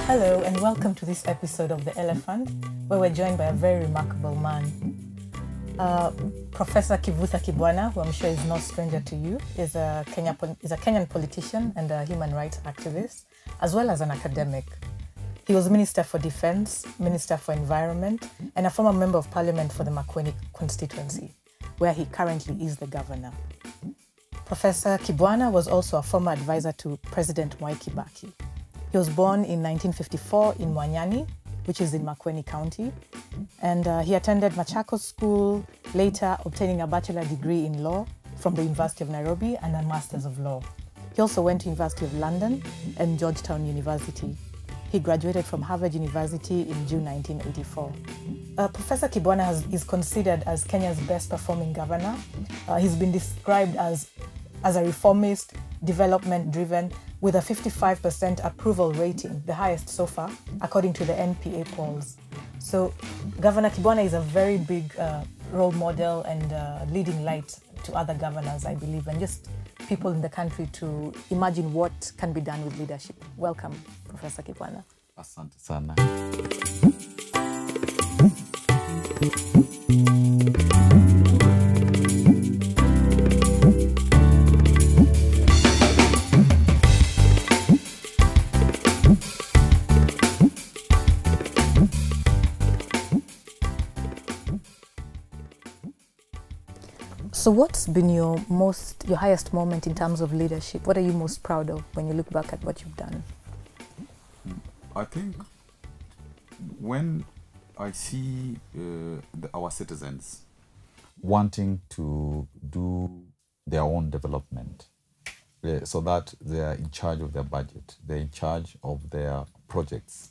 Hello and welcome to this episode of The Elephant, where we're joined by a very remarkable man. Professor Kivutha Kibwana, who I'm sure is no stranger to you, is a Kenyan politician and a human rights activist, as well as an academic. He was Minister for Defense, Minister for Environment, and a former Member of Parliament for the Makueni constituency, where he currently is the governor. Professor Kibwana was also a former advisor to President Mwai Kibaki. He was born in 1954 in Mwanyani, which is in Makueni County, and he attended Machakos School, later obtaining a bachelor degree in law from the University of Nairobi and a master's of law. He also went to University of London and Georgetown University. He graduated from Harvard University in June 1984. Professor Kibwana is considered as Kenya's best performing governor. He's been described as a reformist, development-driven, with a 55% approval rating, the highest so far, according to the NPA polls. So Governor Kibwana is a very big role model and leading light to other governors, I believe, and just people in the country to imagine what can be done with leadership. Welcome, Professor Kibwana. Asante sana. So what's been your highest moment in terms of leadership? What are you most proud of when you look back at what you've done? I think when I see our citizens wanting to do their own development, so that they are in charge of their budget, they're in charge of their projects,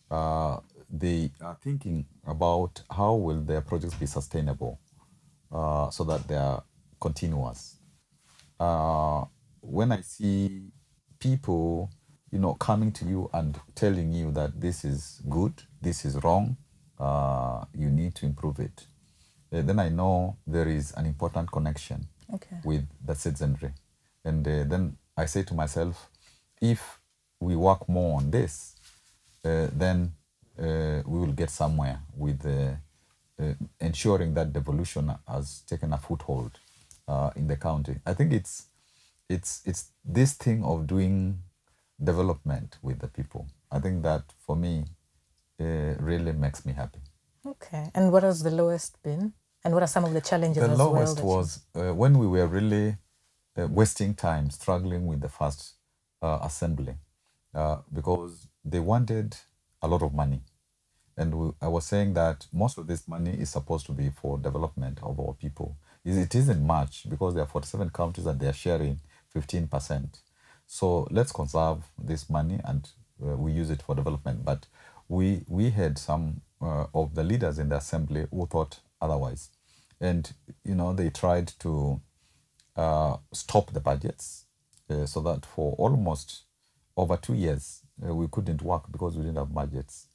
they are thinking about how will their projects be sustainable, so that they are continuous. When I see people, coming to you and telling you that this is good, this is wrong, you need to improve it, then I know there is an important connection with the citizenry. And then I say to myself, if we work more on this, then we will get somewhere with ensuring that devolution has taken a foothold in the county. I think it's this thing of doing development with the people. I think that for me really makes me happy. Okay. And what has the lowest been? And what are some of the challenges The as lowest well? was when we were really wasting time struggling with the first assembly because they wanted a lot of money. And I was saying that most of this money is supposed to be for development of our people. It isn't much because there are 47 counties and they are sharing 15%. So let's conserve this money and we use it for development. But we had some of the leaders in the assembly who thought otherwise. And, they tried to stop the budgets so that for almost over 2 years, we couldn't work because we didn't have budgets.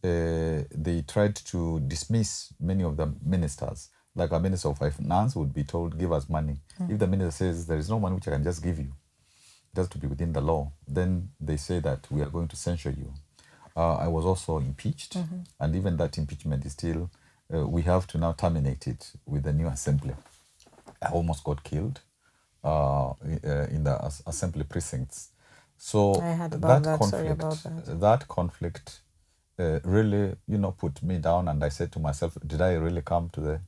They tried to dismiss many of the ministers. Like a minister of finance would be told, give us money. If the minister says, there is no money which I can just give you, it has to be within the law, then they say that we are going to censure you. I was also impeached, and even that impeachment is still, we have to now terminate it with the new assembly. I almost got killed in the assembly precincts. So I heard about that. conflict, Sorry about that. That conflict really, put me down, and I said to myself, did I really come to the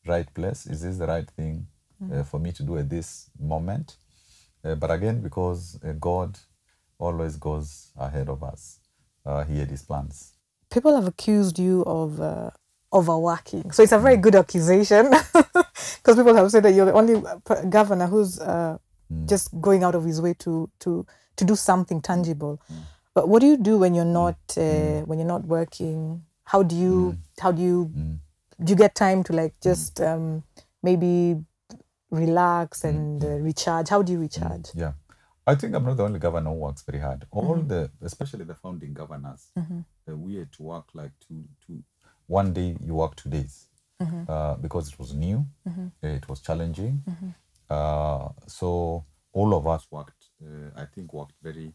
right place? Is this the right thing for me to do at this moment? But again, because God always goes ahead of us, he had his plans. People have accused you of overworking. So it's a very good accusation because people have said that you're the only governor who's just going out of his way to do something tangible. But what do you do when you're not working? How do you get time to just maybe relax and recharge? How do you recharge? Yeah, I think I'm not the only governor who works very hard. All especially the founding governors, we had to work like one day you work 2 days because it was new, it was challenging. So all of us worked very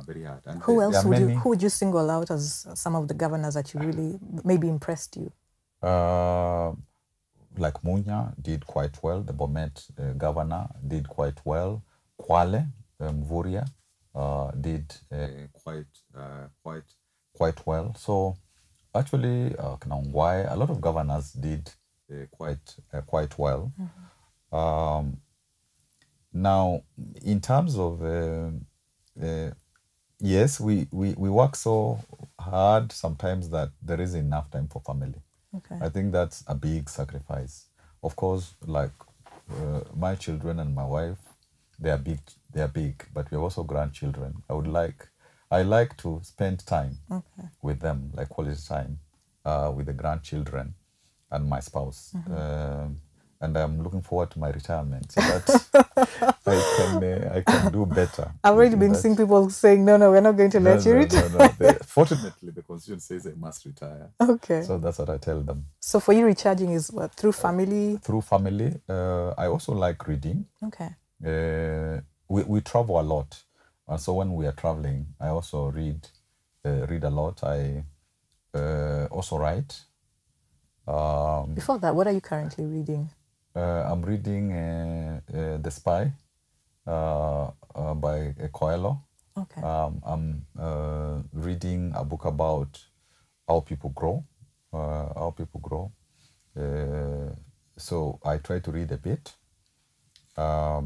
very hard. And Who there else are many, who would you single out as some of the governors that you really maybe impressed you? Like Munya did quite well. The Bomet governor did quite well. Kwale Mvurya did quite well. So actually, Knangwai, a lot of governors did quite well. Now, in terms of yes, we work so hard sometimes that there isn't enough time for family. Okay. I think that's a big sacrifice. Of course, like my children and my wife, they are big, but we have also grandchildren. I like to spend time with them, like quality time with the grandchildren and my spouse. And I'm looking forward to my retirement so that I can do better. I've already been seeing people saying, no, we're not going to let you retire. No. Fortunately, the constitution says they must retire. Okay. So that's what I tell them. So for you, recharging is what? Through family? Through family. I also like reading. Okay. We travel a lot. So when we are traveling, I also read a lot. I also write. Before that, what are you currently reading? I'm reading The Spy by Coelho. Okay. I'm reading a book about how people grow. So I try to read a bit. I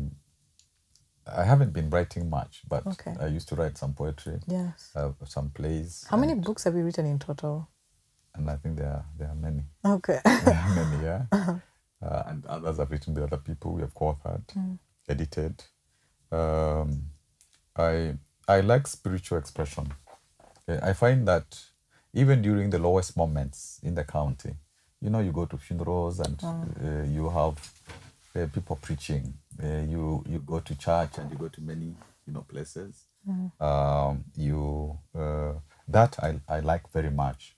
haven't been writing much, but I used to write some poetry. Yes. Some plays. How many books have you written in total? And I think there are many. Okay. There are many, yeah. And others I've written with other people. We have co-authored, edited. I like spiritual expression. I find that even during the lowest moments in the county, you go to funerals and you have people preaching. You go to church and you go to many places. That I like very much.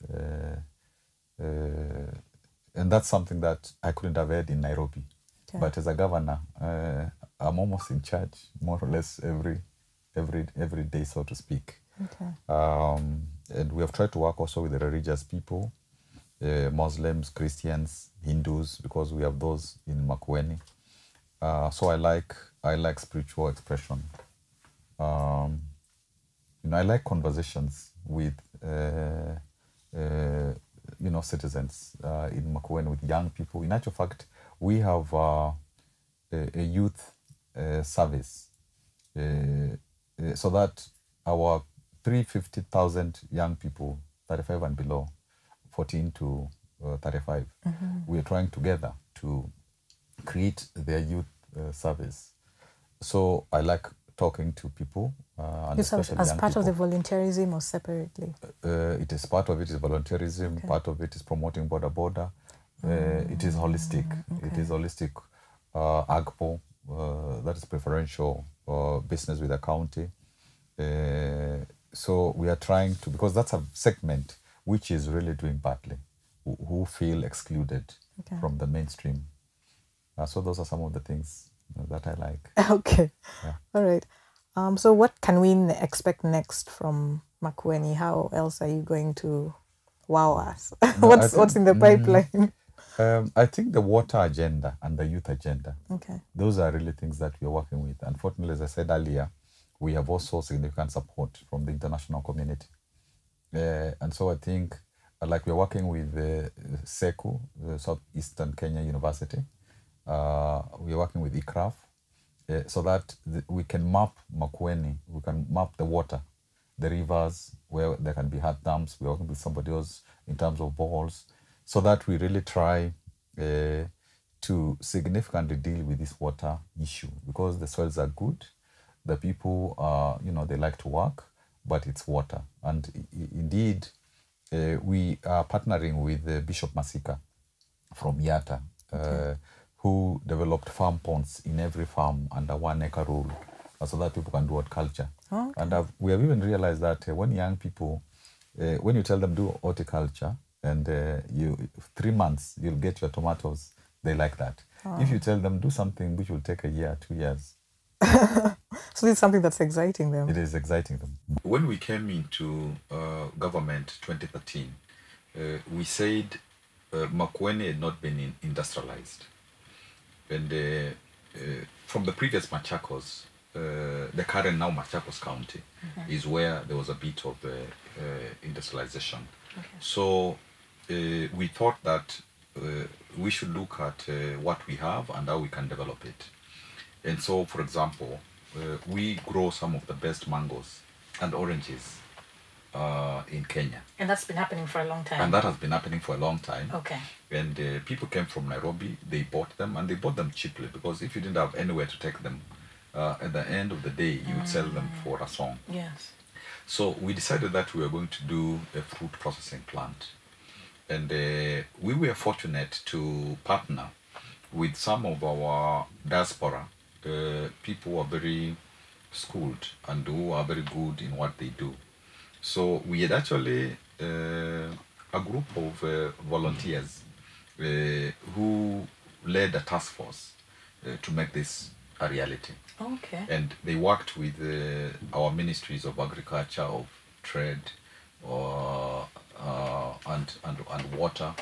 And that's something that I couldn't have had in Nairobi. Okay. But as a governor, I'm almost in charge, more or less every day, so to speak. Okay. And we have tried to work also with the religious people, Muslims, Christians, Hindus, because we have those in Makueni. So I like spiritual expression. I like conversations with citizens in Makueni, with young people. In actual fact, we have a youth service so that our 350,000 young people, 35 and below, 14 to 35, we are trying together to create their youth service. So I like talking to people. And as part of the volunteerism or separately? It is part of it is volunteerism, part of it is promoting border. It is holistic. Okay. It is holistic AGPO, that is preferential business with the county. So we are trying to, because that's a segment which is really doing badly, who feel excluded from the mainstream. So those are some of the things that I like. Okay. Yeah. All right. So what can we expect next from Makueni? How else are you going to wow us? What's in the pipeline? I think the water agenda and the youth agenda, those are really things that we are working with. Unfortunately, as I said earlier, we have also significant support from the international community. And so I think, like we're working with SEKU, the Southeastern Kenya University, we are working with ICRAF, so that we can map Makueni, we can map the water, the rivers, where there can be hard dams. We're working with somebody else in terms of boreholes, so that we really try to significantly deal with this water issue, because the soils are good, the people are, they like to work, but it's water. And indeed, we are partnering with Bishop Masika from Yatta, who developed farm ponds in every farm under 1 acre rule, so that people can do horticulture. And we have even realized that when young people, when you tell them do horticulture, and 3 months, you'll get your tomatoes, they like that. If you tell them do something which will take a year, 2 years, So this is something that's exciting them. It is exciting them. When we came into government 2013, we said Makueni had not been industrialized. And from the previous Machakos, the current now Machakos County is where there was a bit of industrialization. Okay. So we thought that we should look at what we have and how we can develop it. And so, for example, we grow some of the best mangoes and oranges in Kenya. And that's been happening for a long time? And that has been happening for a long time. Okay. And people came from Nairobi, they bought them, and they bought them cheaply, because if you didn't have anywhere to take them, at the end of the day, you would sell them for a song. Yes. So we decided that we were going to do a fruit processing plant. And we were fortunate to partner with some of our diaspora, people who are very schooled and who are very good in what they do. So we had actually a group of volunteers who led a task force to make this a reality. Okay. And they worked with our ministries of agriculture, of trade, and water.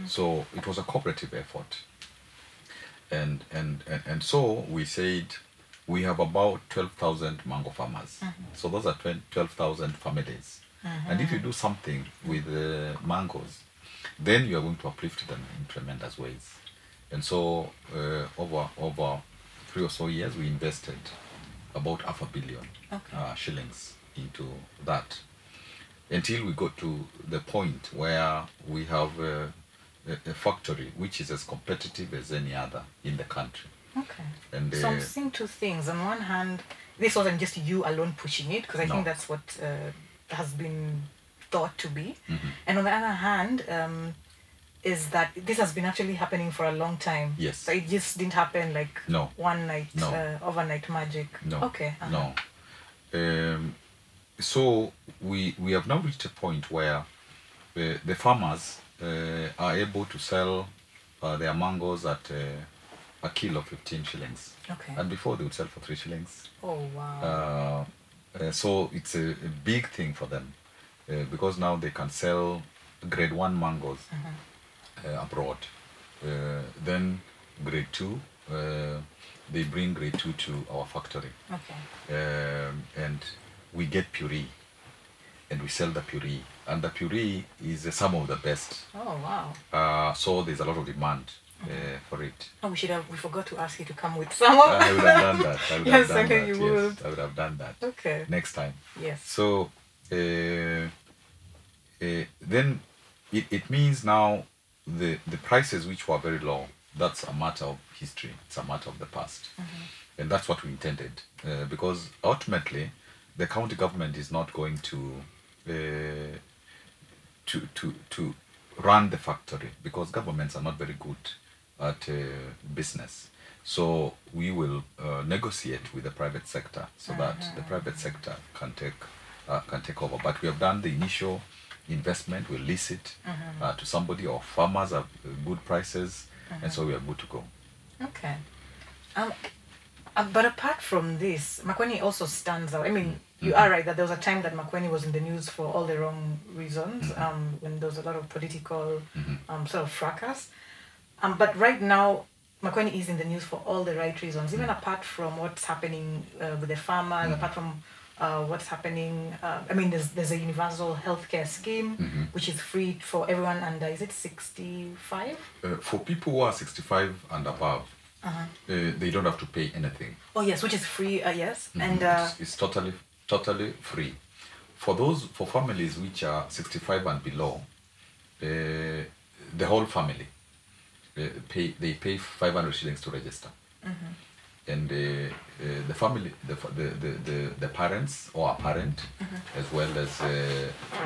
So it was a cooperative effort. And so we said we have about 12,000 mango farmers. So those are 12,000 families. And if you do something with mangoes, then you are going to uplift them in tremendous ways. And so over 3 or so years, we invested about $500 million shillings into that, until we got to the point where we have a factory which is as competitive as any other in the country. Okay. And so I'm seeing two things. On one hand, this wasn't just you alone pushing it, because I think that's what has been thought to be. And on the other hand, is that this has been actually happening for a long time. Yes. So it just didn't happen like one night, overnight magic. No. Okay. No. So we have now reached a point where the farmers are able to sell their mangoes at a kilo 15 shillings. Okay. And before they would sell for 3 shillings. Oh, wow. So it's a big thing for them, because now they can sell grade 1 mangoes abroad. Then grade 2, they bring grade 2 to our factory. Okay. And we get puree, and we sell the puree. And the puree is some of the best. Oh, wow. So there's a lot of demand for it. Oh, we forgot to ask you to come with some of I would have done that. I would have done that. You would. Yes, I would have done that. Okay. Next time. Yes. So then it means now the prices which were very low, that's a matter of history. It's a matter of the past. And that's what we intended. Because ultimately, the county government is not going to run the factory, because governments are not very good at business. So we will negotiate with the private sector, so that the private sector can take over. But we have done the initial investment. We'll lease it to somebody, or farmers have good prices, and so we are good to go. Okay. But apart from this, Makueni also stands out. I mean, you are right that there was a time that Makueni was in the news for all the wrong reasons, when there was a lot of political sort of fracas. But right now, Makueni is in the news for all the right reasons, even apart from what's happening with the farmers, apart from what's happening. I mean, there's a universal healthcare scheme, which is free for everyone under, is it 65? For people who are 65 and above, they don't have to pay anything. Oh yes, which is free. Yes, and it's totally free. For families which are 65 and below, the whole family they pay 500 shillings to register. And the family, the parents or a parent, as well as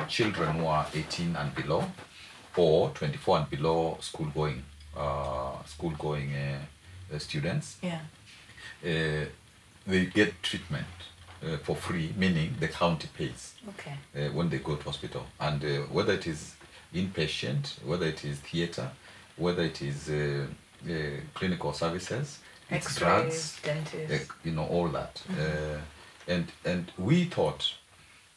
children who are 18 and below, or 24 and below, school going students, they get treatment for free, meaning the county pays when they go to hospital. And whether it is inpatient, whether it is theatre, whether it is clinical services, it's drugs, dentist, all that. And we thought,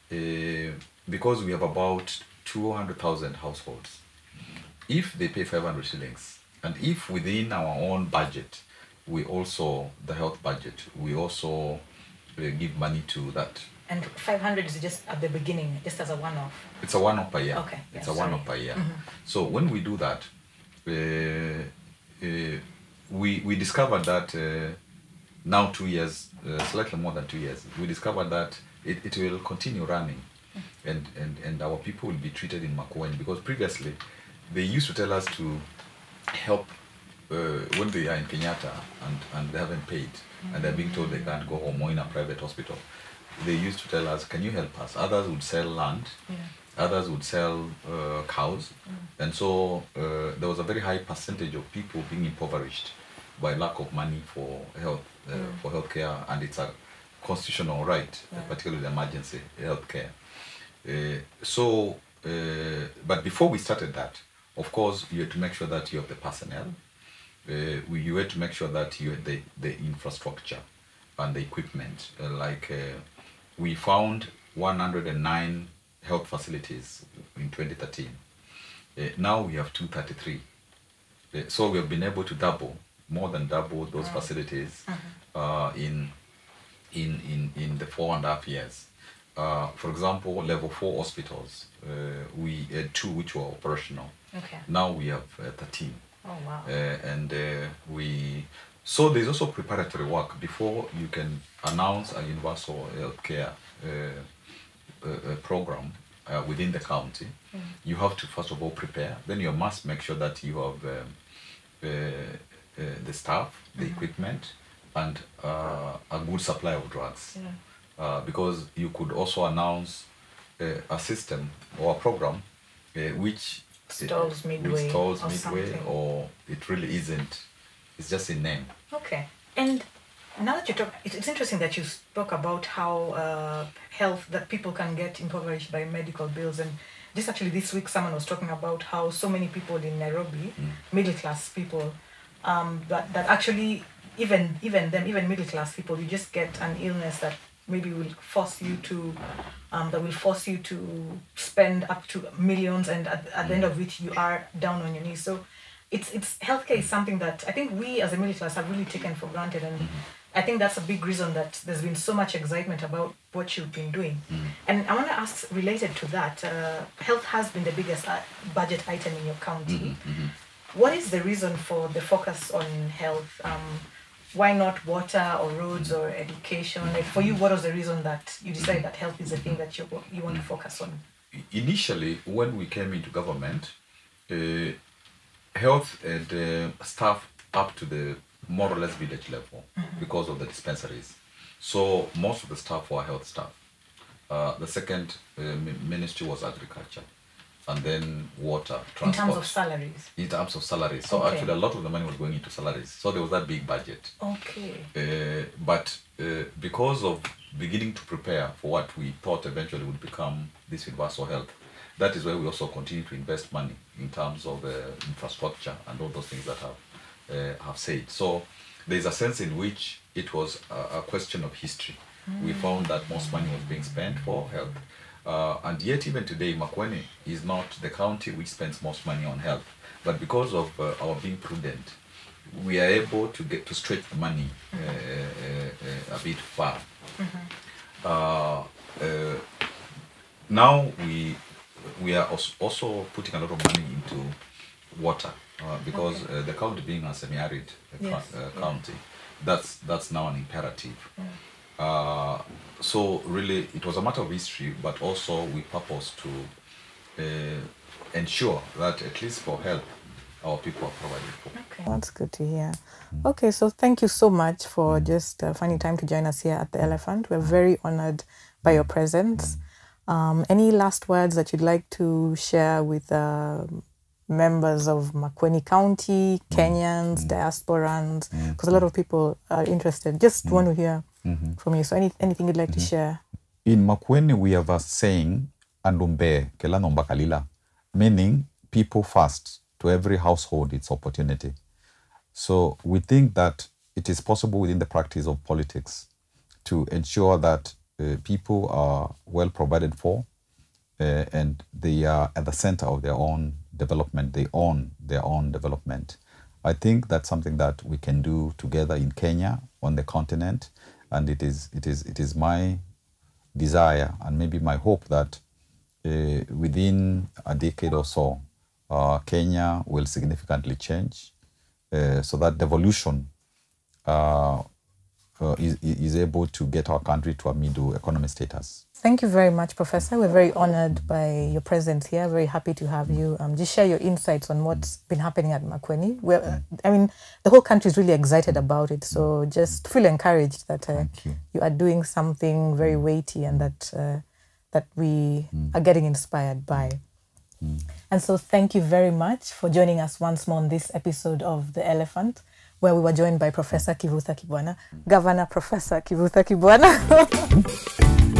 because we have about 200,000 households, if they pay 500 shillings, and if within our own budget, we also, the health budget, we also give money to that. And 500 is just at the beginning, just as a one-off? It's a one-off per year. Okay. It's a one-off per year. So when we do that, we discovered that now 2 years, slightly more than 2 years, we discovered that it will continue running, and our people will be treated in Makueni, because previously they used to tell us to help when they are in Kenyatta and they haven't paid, and they're being told they can't go home or in a private hospital. They used to tell us, can you help us? Others would sell land, others would sell cows, and so there was a very high percentage of people being impoverished by lack of money for health, for healthcare, and it's a constitutional right, particularly emergency healthcare. But before we started that, of course, you had to make sure that you have the personnel. You had to make sure that you had the infrastructure and the equipment. We found 109 health facilities in 2013. Now we have 233. So we have been able to more than double those facilities in the 4.5 years. For example, level 4 hospitals, we had 2 which were operational. Okay. Now we have 13. Oh, wow. So there's also preparatory work before you can announce a universal healthcare program within the county. You have to first of all prepare. Then you must make sure that you have the staff, the equipment, and a good supply of drugs. Because you could also announce a system or a program which stalls midway, or it really isn't. It's just in name. Okay. And now that you talk, it's interesting that you spoke about how health, that people can get impoverished by medical bills. And just actually this week, someone was talking about how so many people in Nairobi, middle class people, that actually even middle class people, you just get an illness that maybe will force you to spend up to millions, and at the end of which you are down on your knees. So it's healthcare is something that I think we as a middle class have really taken for granted, and I think that's a big reason that there's been so much excitement about what you've been doing. And I want to ask, related to that, health has been the biggest budget item in your county. What is the reason for the focus on health? Why not water or roads or education? Like for you, what was the reason that you decided that health is the thing that you want to focus on? Initially, when we came into government, health had staff up to the more or less village level because of the dispensaries. So most of the staff were health staff. The second ministry was agriculture, and then water, transport. In terms of salaries? In terms of salaries. So actually a lot of the money was going into salaries. So there was that big budget. Okay. But because of beginning to prepare for what we thought eventually would become this universal health, that is where we also continue to invest money in terms of infrastructure and all those things that have said. So there's a sense in which it was a question of history. We found that most money was being spent for health. And yet even today, Makueni is not the county which spends most money on health. But because of our being prudent, we are able to get to stretch the money a bit far. Now we are also putting a lot of money into water because the county being a semi-arid county, that's now an imperative. So really, it was a matter of history, but also we purpose to ensure that at least for health, our people are provided for. Okay. That's good to hear. Okay, so thank you so much for just finding time to join us here at the Elephant. We're very honored by your presence. Any last words that you'd like to share with members of Makueni County, Kenyans, diasporans? Because a lot of people are interested. Just want to hear from you. So anything you'd like to share? In Makueni, we have a saying, "Andumbe kelano mbakalila," meaning people first. To every household, it's opportunity. So we think that it is possible within the practice of politics to ensure that people are well provided for, and they are at the center of their own development. They own their own development. I think that's something that we can do together in Kenya, on the continent, and it is my desire and maybe my hope that within a decade or so, Kenya will significantly change, so that devolution is able to get our country to a middle economy status. Thank you very much, Professor. We're very honored by your presence here. Very happy to have you. Just share your insights on what's been happening at Makueni. I mean, the whole country is really excited about it. So just feel encouraged that you are doing something very weighty and that we are getting inspired by. And so thank you very much for joining us once more on this episode of The Elephant, where we were joined by Professor Kivutha Kibwana, Governor Professor Kivutha Kibwana.